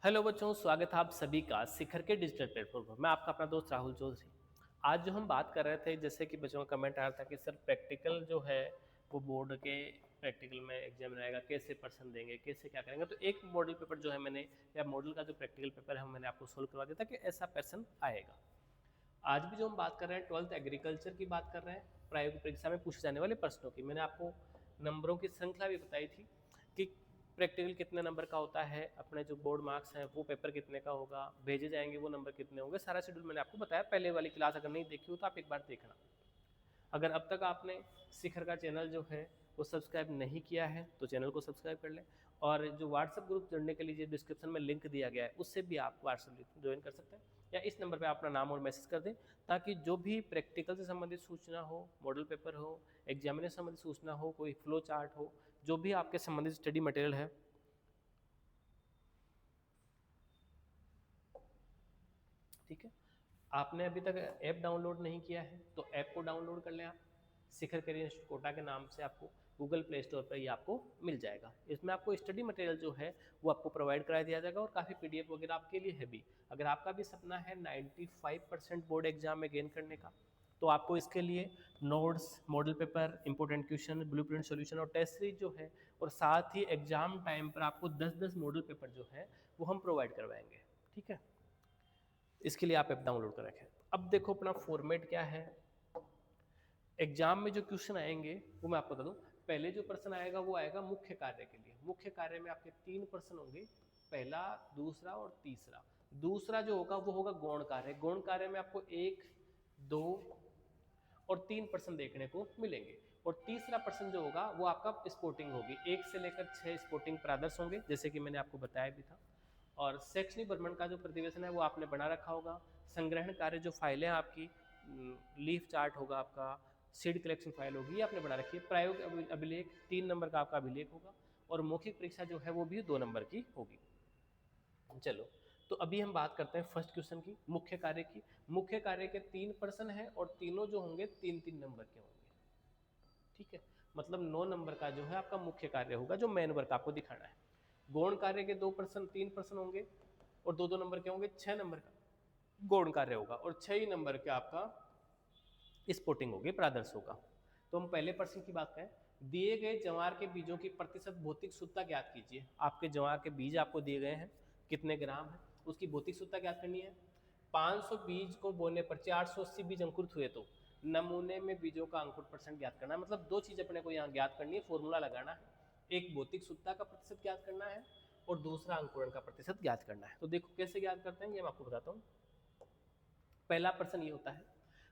Hello बच्चों, स्वागत है आप सभी का शिखर के डिजिटल प्लेटफॉर्म पर। मैं आपका अपना दोस्त राहुल चौधरी। आज जो हम बात कर रहे थे, जैसे कि बच्चों का कमेंट आया था कि सर प्रैक्टिकल जो है वो बोर्ड के प्रैक्टिकल में एग्जाम रहेगा, कैसे पर्सन देंगे, कैसे क्या करेंगे। तो एक मॉडल पेपर जो है मैंने, या मॉडल का जो प्रैक्टिकल पेपर है मैंने आपको सोल्व करवा दिया था कि ऐसा पर्सन आएगा। आज भी जो हम बात कर रहे हैं 12th एग्रीकल्चर की बात कर रहे हैं, प्रायोगिक परीक्षा में पूछे जाने वाले प्रश्नों की। मैंने आपको नंबरों की श्रृंखला भी बताई थी कि प्रैक्टिकल कितने नंबर का होता है, अपने जो बोर्ड मार्क्स हैं वो पेपर कितने का होगा, भेजे जाएंगे वो नंबर कितने होंगे। सारा शेड्यूल मैंने आपको बताया। पहले वाली क्लास अगर नहीं देखी हो तो आप एक बार देखना। अगर अब तक आपने शिखर का चैनल जो है वो सब्सक्राइब नहीं किया है तो चैनल को सब्सक्राइब कर लें। और जो व्हाट्सएप ग्रुप जुड़ने के लिए जो डिस्क्रिप्शन में लिंक दिया गया है उससे भी आप व्हाट्सएप ज्वाइन कर सकते हैं, या इस नंबर पे अपना नाम और मैसेज कर दें, ताकि जो भी प्रैक्टिकल से संबंधित सूचना हो, मॉडल पेपर हो, एग्जामिनेशन से संबंधित सूचना हो, कोई फ्लो चार्ट हो, जो भी आपके संबंधित स्टडी मटेरियल है। ठीक है, आपने अभी तक ऐप डाउनलोड नहीं किया है तो ऐप को डाउनलोड कर लें आप। शिखर करियर इंस्टीट्यूट कोटा के नाम से आपको गूगल प्ले स्टोर पर ये आपको मिल जाएगा। इसमें आपको स्टडी मटेरियल जो है वो आपको प्रोवाइड करा दिया जाएगा, और काफ़ी पीडीएफ वगैरह आपके लिए है भी। अगर आपका भी सपना है 95% बोर्ड एग्जाम में गेन करने का, तो आपको इसके लिए notes, model paper, important question, blueprint solution और टेस्ट सीरीज जो है, और साथ ही एग्जाम टाइम पर आपको 10-10 मॉडल पेपर जो है वो हम प्रोवाइड करवाएंगे। ठीक है, इसके लिए आप ऐप डाउनलोड कर रखें। अब देखो अपना फॉर्मेट क्या है। एग्जाम में जो क्वेश्चन आएंगे वो मैं आपको बता दूं। पहले जो प्रश्न आएगा वो आएगा मुख्य कार्य के लिए। मुख्य कार्य में आपके 3 प्रश्न होंगे, पहला, दूसरा और तीसरा। दूसरा जो होगा वो होगा गौण कार्य। गौण कार्य में आपको 1, 2 और 3 प्रश्न देखने को मिलेंगे। और तीसरा प्रश्न जो होगा वो आपका स्पोर्टिंग होगी। 1 से लेकर 6 स्पोर्टिंग प्रादर्श होंगे, जैसे कि मैंने आपको बताया भी था। और शैक्षणिक भ्रमण का जो प्रतिवेदन है वो आपने बना रखा होगा। संग्रहण कार्य जो फाइलें आपकी, लीफ चार्ट होगा आपका, सीड कलेक्शन फाइल होगी, ये आपने बना रखी है। प्रायोगिक अभिलेख 3 नंबर का आपका अभिलेख होगा, और मौखिक परीक्षा जो है वो भी 2 नंबर की होगी। चलो, तो अभी हम बात करते हैं फर्स्ट क्वेश्चन की, मुख्य कार्य की। मुख्य कार्य के 3 प्रश्न हैं और तीनों जो होंगे 3-3 नंबर के होंगे। ठीक है, मतलब 9 नंबर का जो है आपका मुख्य कार्य होगा, जो मेन वर्क आपको दिखाना है। गौण कार्य के 2 प्रश्न, 3 प्रश्न होंगे, और 2-2 नंबर के होंगे। 6 नंबर का गौण कार्य होगा, और 6 ही नंबर का आपका स्पोर्टिंग होगी, प्रादर्श होगा। तो हम पहले प्रश्न की बात करें। दिए गए ज्वार के बीजों की प्रतिशत भौतिक शुद्धता ज्ञात कीजिए। आपके ज्वार के बीज आपको दिए गए हैं, कितने ग्राम है, उसकी भौतिक शुद्धता ज्ञात करनी है। 500 बीज को बोने पर 480 बीज अंकुरित हुए तो नमूने में बीजों का अंकुर परसेंट ज्ञात करना है। मतलब 2 चीज अपने को यहाँ ज्ञात करनी है, फॉर्मूला लगाना है। एक भौतिक शुद्धता का प्रतिशत ज्ञात करना है, और दूसरा अंकुरण का प्रतिशत ज्ञात करना है। तो देखो कैसे ज्ञात करते हैं, ये मैं आपको बताता हूँ। पहला प्रश्न ये होता है,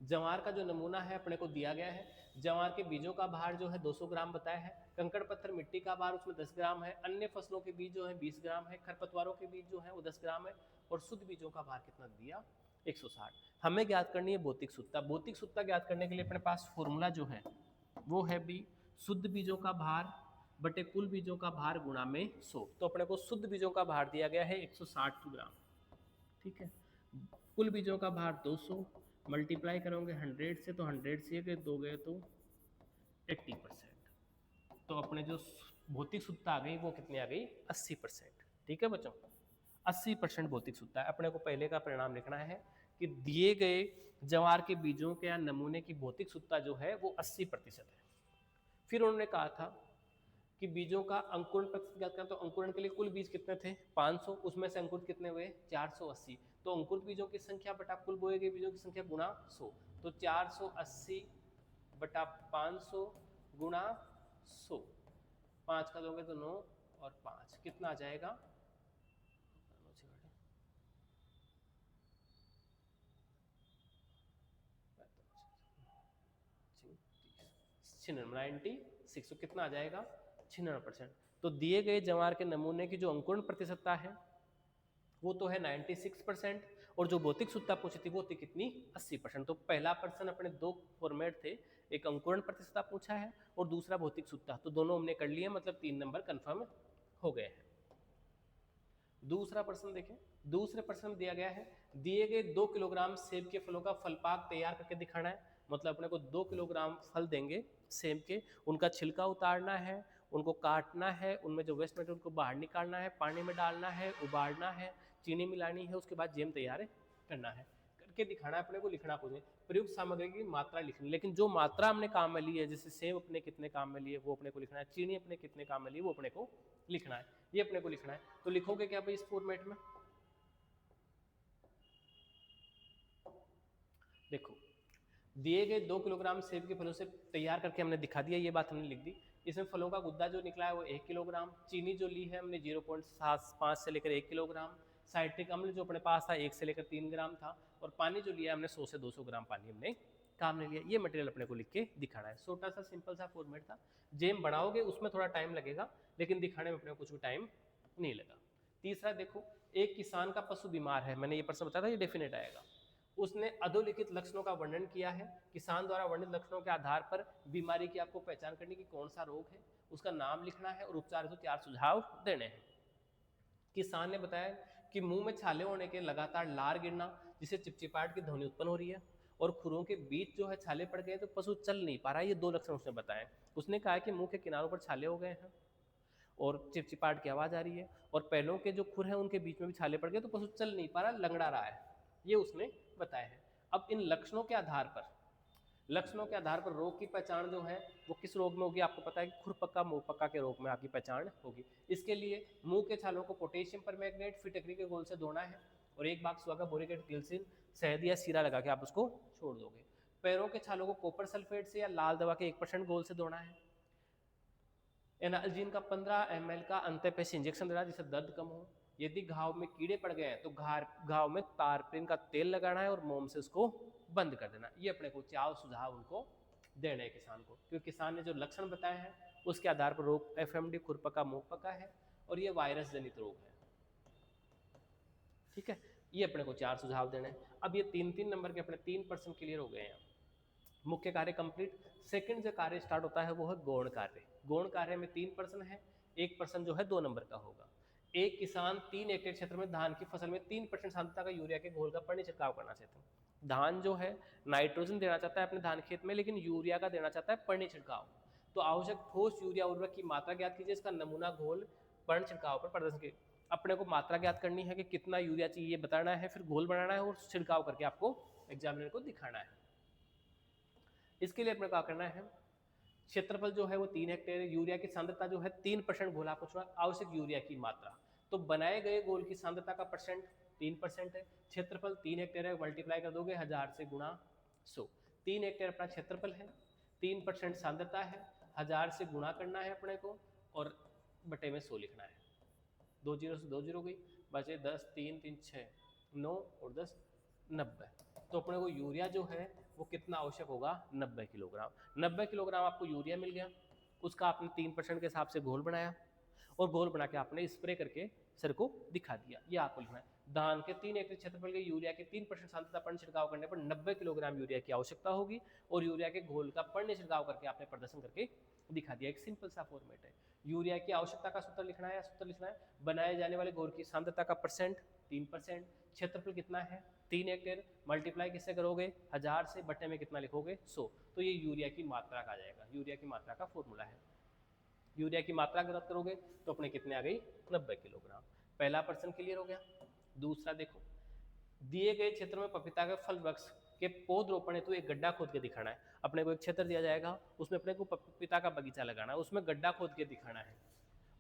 जवार का जो नमूना है अपने को दिया गया है। जवार के बीजों का भार जो है 200 ग्राम बताया है। कंकड़ पत्थर मिट्टी का भार उसमें 10 ग्राम है। अन्य फसलों के बीज जो है 20 ग्राम है। खरपतवारों के बीज जो है वो 10 ग्राम है। और शुद्ध बीजों का भार कितना दिया, 160। हमें ज्ञात करनी है भौतिक शुद्धता। भौतिक शुद्धता ज्ञात करने के लिए अपने पास फॉर्मूला जो है वो है भी शुद्ध बीजों का भार बटे कुल बीजों का भार गुणा में 100। तो अपने को शुद्ध बीजों का भार दिया गया है 160 ग्राम। ठीक है, कुल बीजों का भार 200, मल्टीप्लाई करोगे 100 से, तो 100 से ये दोगे तो 80%। तो अपने जो भौतिक शुद्धता आ गई वो कितनी आ गई, 80%। ठीक है बच्चों, 80% भौतिक शुद्धता है। अपने को पहले का परिणाम लिखना है कि दिए गए जवार के बीजों के या नमूने की भौतिक शुद्धता जो है वो 80% है। फिर उन्होंने कहा था कि बीजों का अंकुरण प्रतिशत ज्ञात करना। तो अंकुरण के लिए कुल बीज कितने थे, 500, उसमें से अंकुरित कितने हुए, 480। तो अंकुरित बीजों की संख्या बटा कुल बोए गए बीजों की संख्या गुणा 100। तो 480 बटा 500 गुणा 100, 5 का दोगे तो 9 और 5 कितना आ जाएगा, 96। तो कितना आ जाएगा, 96%। तो दिए गए जवार के नमूने की जो अंकुरण प्रतिशतता है वो तो है 96%, और जो भौतिक शुद्धता पूछी थी वो थी कितनी, 80%। तो पहला प्रश्न अपने 2 फॉर्मेट थे, एक अंकुरण प्रतिशतता पूछा है और दूसरा भौतिक शुद्धता। तो दोनों हमने कर लिए, मतलब 3 नंबर कंफर्म हो गए हैं। दूसरा प्रश्न देखें। दूसरे प्रश्न में दिया गया है, दिए गए 2 किलोग्राम सेब के फलों का फलपाक तैयार करके दिखाना है। मतलब अपने को 2 किलोग्राम फल देंगे सेब के, उनका छिलका उतारना है, उनको काटना है, उनमें जो वेस्ट मटेरियल उनको बाहर निकालना है, पानी में डालना है, उबालना है, चीनी मिलानी है, उसके बाद जैम तैयार करना है, करके दिखाना है अपने को, लिखना कुछ नहीं, प्रयुक्त सामग्री की मात्रा लिखनी, लेकिन जो मात्रा हमने काम में ली है, जैसे सेब अपने कितने काम में लिए वो अपने को लिखना है, चीनी अपने कितने काम में लिए वो अपने को लिखना है, ये अपने को लिखना है। तो लिखोगे क्या भाई इस फॉर्मेट में, देखो दिए गए 2 किलोग्राम सेब के फलों से तैयार करके हमने दिखा दिया, ये बात हमने लिख दी। इसमें फलों का गुद्दा जो निकला है वो 1 किलोग्राम, चीनी जो ली है हमने 0.75 से लेकर 1 किलोग्राम, साइट्रिक अम्ल जो अपने पास था 1 से लेकर 3 ग्राम था, और पानी जो लिया हमने 100 से 200 ग्राम पानी हमने काम में लिया। ये मटेरियल अपने को लिख के दिखाना है, छोटा सा सिंपल सा फॉर्मेट था। जेम बनाओगे उसमें थोड़ा टाइम लगेगा, लेकिन दिखाने में अपने को कुछ भी टाइम नहीं लगा। तीसरा देखो, एक किसान का पशु बीमार है, मैंने ये प्रश्न बताया था, ये डेफिनेट आएगा। उसने अधोलिखित लक्षणों का वर्णन किया है, किसान द्वारा वर्णित लक्षणों के आधार पर बीमारी की आपको पहचान करनी कि कौन सा रोग है, उसका नाम लिखना है और उपचार हेतु 4 सुझाव देने हैं। किसान ने बताया कि मुंह में छाले होने के, लगातार लार गिरना जिससे चिपचिपाहट की ध्वनि उत्पन्न हो रही है, और खुरों के बीच जो है छाले पड़ गए तो पशु चल नहीं पा रहा है, ये 2 लक्षण उसने बताए। उसने कहा कि मुंह के किनारों पर छाले हो गए हैं और चिपचिपाहट की आवाज़ आ रही है, और पैरों के जो खुर हैं उनके बीच में भी छाले पड़ गए तो पशु चल नहीं पा रहा, लंगड़ा रहा है, ये उसने बताया है। अब इन लक्षणों के आधार पर रोग की पहचान जो है वो किस रोग में होगी, आपको पता है कि खुरपक्का मुंहपक्का के रोग में आपकी पहचान होगी। इसके लिए मुंह के छालों को पोटेशियम परमैंगनेट फिटकरी के घोल से धोना है, और 1 भाग सुअगा बोरिक ग्लिसरीन शहद या सीरा लगा के आप उसको छोड़ दोगे। पैरों के छालों को कॉपर सल्फेट से या लाल दवा के 1% घोल से धोना है। एनाल्जीन का 15 ml का अंतःपेशी इंजेक्शन देना जिससे दर्द कम हो। यदि घाव में कीड़े पड़ गए हैं तो घाव में तारपीन का तेल लगाना है और मोम से उसको बंद कर देना। ये अपने को 4 सुझाव उनको देने हैं किसान को, क्योंकि किसान ने जो लक्षण बताए हैं उसके आधार पर रोग FMD खुरपका मुंहपका है और ये वायरस जनित रोग है। ठीक है, ये अपने को 4 सुझाव देने हैं। अब ये 3-3 नंबर के अपने 3% क्लियर हो गए हैं। मुख्य कार्य कंप्लीट। सेकंड जो कार्य स्टार्ट होता है वो है गौण कार्य। गौण कार्य में 3% है, 1% जो है 2 नंबर का होगा। एक किसान 3 हेक्टेयर क्षेत्र में धान की फसल में 3% सांद्रता का यूरिया के घोल का पानी छिड़काव करना चाहते हैं। धान जो है नाइट्रोजन देना चाहता है अपने धान खेत में, लेकिन यूरिया का देना चाहता है पर्ण छिड़काव। तो आवश्यक ठोस यूरिया उर्वरक की मात्रा ज्ञात कीजिए, इसका नमूना घोल पर्ण छिड़काव पर प्रदर्शन कीजिए। अपने को मात्रा ज्ञात करनी है कि कितना यूरिया चाहिए बताना है, फिर घोल बनाना है और छिड़काव करके आपको एग्जामिनर को दिखाना है। इसके लिए अपने क्या करना है, क्षेत्रफल जो है वो 3 हेक्टेयर, यूरिया की सांद्रता जो है 3% घोल आपको छोड़ा, आवश्यक यूरिया की मात्रा। तो बनाए गए घोल की सांद्रता का परसेंट 3% है, क्षेत्रफल 3 हेक्टेयर है, मल्टीप्लाई कर दोगे 1000 से गुणा 100। 3 हेक्टेयर अपना क्षेत्रफल है, 3% सांद्रता है, 1000 से गुणा करना है अपने को और बटे में 100 लिखना है। 2 जीरो से 2 जीरो गई, बचे 10, 3 3 6 9 और 10 90। तो अपने को यूरिया जो है वो कितना आवश्यक होगा, 90 किलोग्राम। 90 किलोग्राम आपको यूरिया मिल गया, उसका आपने 3% के हिसाब से घोल बनाया और घोल बना के आपने स्प्रे करके सर को दिखा दिया। ये आपको लिखना है। धान के 3 एकड़ क्षेत्रफल के यूरिया के 3% सांद्रता पर्ण छिड़काव करने पर 90 किलोग्राम यूरिया की आवश्यकता होगी और यूरिया के घोल का पर्ण छिड़काव करके आपने प्रदर्शन करके दिखा दिया। एक सिंपल सा फॉर्मेट है। यूरिया की आवश्यकता का सूत्र लिखना है, सूत्र लिखना है बनाए जाने वाले घोल की सांद्रता का परसेंट 3%, क्षेत्रफल कितना है 3 हेक्टेयर, मल्टीप्लाई किससे करोगे 1000 से, बटे में कितना लिखोगे 100। तो ये यूरिया की मात्रा का आ जाएगा, यूरिया की मात्रा का फॉर्मूला है। यूरिया की मात्रा अगर करोगे तो अपने कितने आ गई 90 किलोग्राम। पहला पर्सन क्लियर हो गया। दूसरा देखो, दिए गए क्षेत्र में पपीता के फल वृक्ष के पौध रोपण हेतु एक गड्ढा खोद के दिखाना है। अपने को एक क्षेत्र दिया जाएगा, उसमें अपने को पपीता का बगीचा लगाना है, उसमें गड्ढा खोद के दिखाना है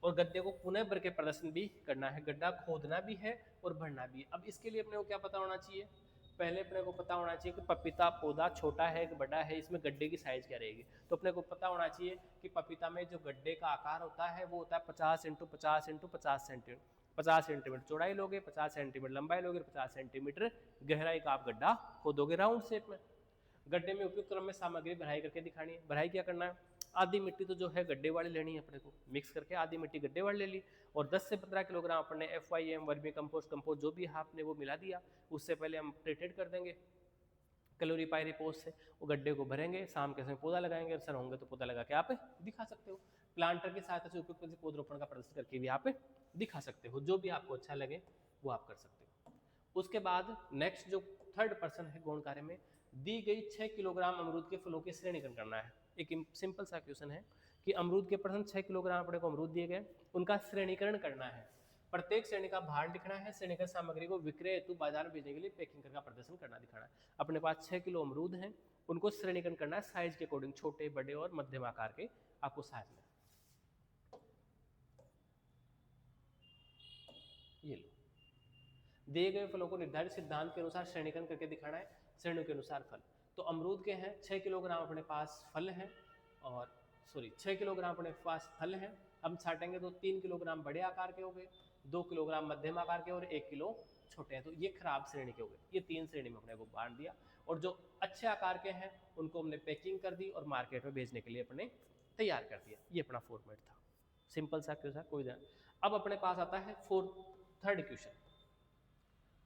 और गड्ढे को पुनः भर के प्रदर्शन भी करना है। गड्ढा खोदना भी है और भरना भी है। अब इसके लिए अपने को क्या पता होना चाहिए, पहले अपने को पता होना चाहिए कि पपीता पौधा छोटा है कि बड़ा है, इसमें गड्ढे की साइज क्या रहेगी। तो अपने को पता होना चाहिए कि पपीता में जो गड्ढे का आकार होता है वो होता है 50 × 50 × 50 सेंटीमीटर। 50 सेंटीमीटर चौड़ाई लोगे, 50 सेंटीमीटर लंबाई लोगे, 50 सेंटीमीटर गहराई का आप गड्ढा खोदोगे राउंड शेप में। गड्ढे में उपयुक्त क्रम में सामग्री भराई करके दिखानी है। भराई क्या करना है, आधी मिट्टी तो जो है गड्ढे वाली लेनी है अपने को, मिक्स करके आधी मिट्टी गड्ढे वाली ले ली और 10 से 15 किलोग्राम अपने FYM वर्मी कंपोस्ट जो भी आपने वो मिला दिया। उससे पहले हम ट्रीटेड कर देंगे कैलोरी पायरिपोज से, वो गड्ढे को भरेंगे, शाम के समय पौधा लगाएंगे, अवसर होंगे तो पौधा लगा के आप दिखा सकते हो। प्लांटर की सहायता से उपयुक्त पौधरोपण का प्रदर्शन करके भी आप दिखा सकते हो, जो भी आपको अच्छा लगे वो आप कर सकते हो। उसके बाद नेक्स्ट जो थर्ड पर्सन है गौण कार्य में, दी गई 6 किलोग्राम अमरूद के फलों की श्रेणीकरण करना है। एक सिंपल सा क्वेश्चन है कि अमरूद के परसेंट 6 किलोग्राम अपने को अमरूद दिए गए, उनका श्रेणीकरण करना है, प्रत्येक श्रेणी का भार लिखना है, श्रेणीकरण सामग्री को विक्रय हेतु बाजार में भेजने के लिए पैकिंग करके प्रदर्शन करना दिखाना है। अपने पास 6 किलो अमरूद हैं, उनको श्रेणीकरण करना है साइज के अकॉर्डिंग, छोटे बड़े और मध्यम आकार के आपको साइज में। ये लो, दिए गए फलों को निर्धारित सिद्धांत के अनुसार श्रेणीकरण करके दिखाना है, श्रेणियों के अनुसार फल। तो अमरूद के हैं 6 किलोग्राम अपने पास फल हैं, और 6 किलोग्राम अपने पास फल हैं। हम छाटेंगे तो 3 किलोग्राम बड़े आकार के हो गए, 2 किलोग्राम मध्यम आकार के और 1 किलो छोटे हैं, तो ये खराब श्रेणी के हो गए। ये 3 श्रेणी में अपने को बांट दिया, और जो अच्छे आकार के हैं उनको हमने पैकिंग कर दी और मार्केट में भेजने के लिए अपने तैयार कर दिया। ये अपना फॉर्मेट था, सिंपल सा क्वेश्चन, कोई ध्यान। अब अपने पास आता है थर्ड क्वेश्चन।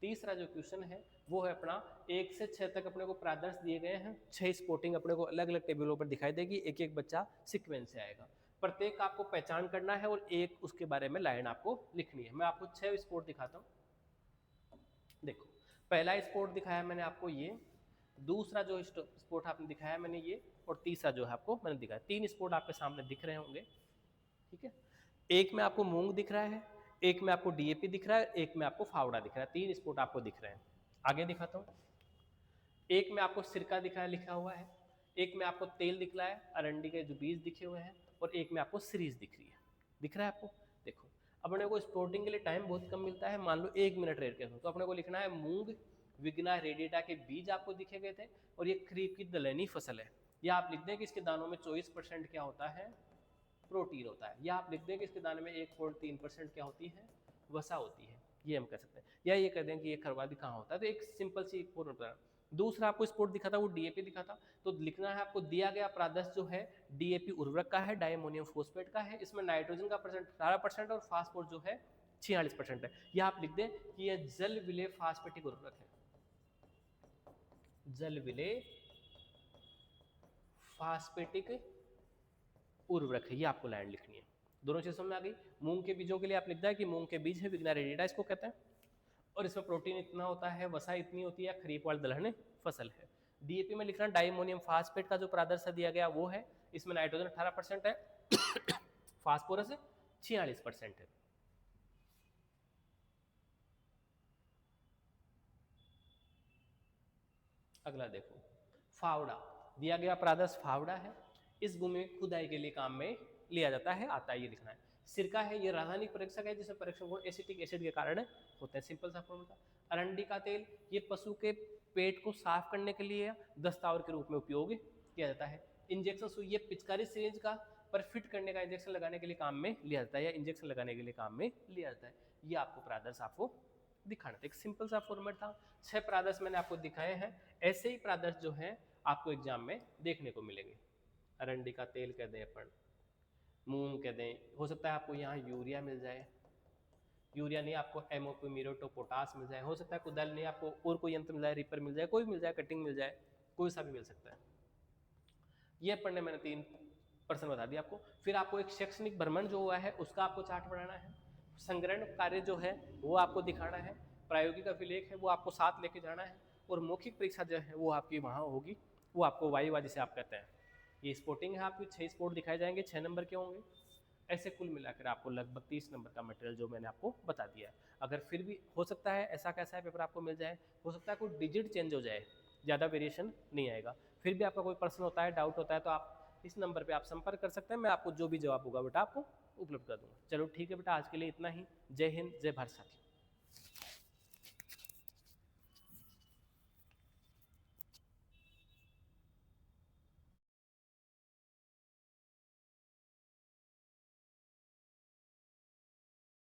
तीसरा जो क्वेश्चन है वो है अपना 1 से 6 तक अपने को प्रादर्श दिए गए हैं, 6 स्पोर्टिंग अपने को अलग अलग टेबलों पर दिखाई देगी, एक एक बच्चा सीक्वेंस से आएगा, प्रत्येक का आपको पहचान करना है और एक उसके बारे में लाइन आपको लिखनी है। मैं आपको 6 स्पोर्ट दिखाता हूँ। देखो, पहला स्पोर्ट दिखाया मैंने आपको ये, दूसरा जो स्पोर्ट आपने दिखाया मैंने ये, और तीसरा जो है आपको मैंने दिखाया। 3 स्पोर्ट आपके सामने दिख रहे होंगे, ठीक है। एक में आपको मूंग दिख रहा है, एक में आपको डीएपी दिख रहा है, एक में आपको फावड़ा दिख रहा है, 3 स्पोर्ट आपको दिख रहे हैं। आगे दिखाता हूँ, एक में आपको सिरका दिख रहा है लिखा हुआ है, एक में आपको तेल दिख रहा है, अरंडी के जो बीज दिखे हुए हैं, और एक में आपको सीरीज दिख रही है। दिख रहा है आपको? देखो, अपने को स्पोर्टिंग के लिए टाइम बहुत कम मिलता है, मान लो 1 मिनट रेड के, तो अपने को लिखना है मूंग विग्ना रेडिएटा के बीज आपको दिखे गए थे, और ये खरीफ की दलहनी फसल है। या आप लिख दें कि इसके दानों में 24% क्या होता है, प्रोटीन होता है। या आप लिख दें कि इसके दाने में 1.3% क्या होती है, वसा होती है, ये हम कह सकते हैं। या ये कह दें कि ये खरवादी कहाँ होता है, तो एक सिंपल सी फॉर्मूला। दूसरा आपको स्पोर्ट दिखा था वो डीएपी दिखा था, तो लिखना है आपको दिया गया प्रादर्श जो है डीएपी उर्वरक का है, डायमोनियम फॉस्फेट का है, इसमें नाइट्रोजन का परसेंट 18% और फास्फोरस जो है 46% है। या आप लिख दें कि यह जल विलेय फास्फेटिक उर्वरक है, जल विलेय फास्फेटिक उर्वरक है, ये आपको लाइन लिखनी है। दोनों चीज़ समझ में आ गई। मूंग के बीजों के लिए आप लिखता है कि मूंग के बीज है, विग्ना रेडिएटा इसको कहते हैं, और इसमें प्रोटीन इतना होता है, वसा इतनी होती है, खरीफ वाली दलहन फसल है। डीएपी में लिखना डाइमोनियम फास्फेट का जो प्रादर्श दिया गया वो है, इसमें नाइट्रोजन 18% है, फास्फोरस 46% है। अगला देखो, फावड़ा दिया गया प्रादर्श फावड़ा है, इस भूमि में खुदाई के लिए काम में लिया जाता है, आता है, ये लिखना है। सिरका है, ये रासायनिक परीक्षक है जिसमें परीक्षण गुण एसिटिक एसिड के कारण होते हैं, सिंपल सा फॉर्मूला। अरंडी का तेल, ये पशु के पेट को साफ करने के लिए दस्तावर के रूप में उपयोग किया जाता है। इंजेक्शन सुई, ये पिचकारी सिरिंज का पर फिट करने का इंजेक्शन लगाने के लिए काम में लिया जाता है, या इंजेक्शन लगाने के लिए काम में लिया जाता है। ये आपको प्रादर्श आपको दिखाना था, एक सिंपल सा फॉर्मेट था। 6 प्रादर्श मैंने आपको दिखाए हैं, ऐसे ही प्रादर्श जो है आपको एग्जाम में देखने को मिलेंगे। अरंडी का तेल कह दें अपन, मूंग कह दें, हो सकता है आपको यहाँ यूरिया मिल जाए, यूरिया नहीं आपको एमओपी म्यूरेट पोटास मिल जाए, हो सकता है कुदाल नहीं आपको और कोई यंत्र मिल जाए, रिपर मिल जाए, कोई मिल जाए, कटिंग मिल जाए, कोई सा भी मिल सकता है। ये पढ़ने मैंने 3% बता दिया आपको। फिर आपको एक शैक्षणिक भ्रमण जो हुआ है उसका आपको चार्ट बनाना है, संग्रहण कार्य जो है वो आपको दिखाना है, प्रायोगिक अभिलेख है वो आपको साथ लेके जाना है, और मौखिक परीक्षा जो है वो आपकी वहाँ होगी, वो आपको वाइवा जिसे आप कहते हैं। ये स्पोर्टिंग है आपकी, 6 स्पोर्ट दिखाए जाएंगे, 6 नंबर के होंगे। ऐसे कुल मिलाकर आपको लगभग 30 नंबर का मटेरियल जो मैंने आपको बता दिया है। अगर फिर भी हो सकता है ऐसा कैसा है पेपर आपको मिल जाए, हो सकता है कोई डिजिट चेंज हो जाए, ज़्यादा वेरिएशन नहीं आएगा। फिर भी आपका कोई प्रश्न होता है, डाउट होता है, तो आप इस नंबर पे आप संपर्क कर सकते हैं, मैं आपको जो भी जवाब होगा बेटा आपको उपलब्ध कर दूंगा। चलो ठीक है बेटा, आज के लिए इतना ही। जय हिंद, जय भारत साथी।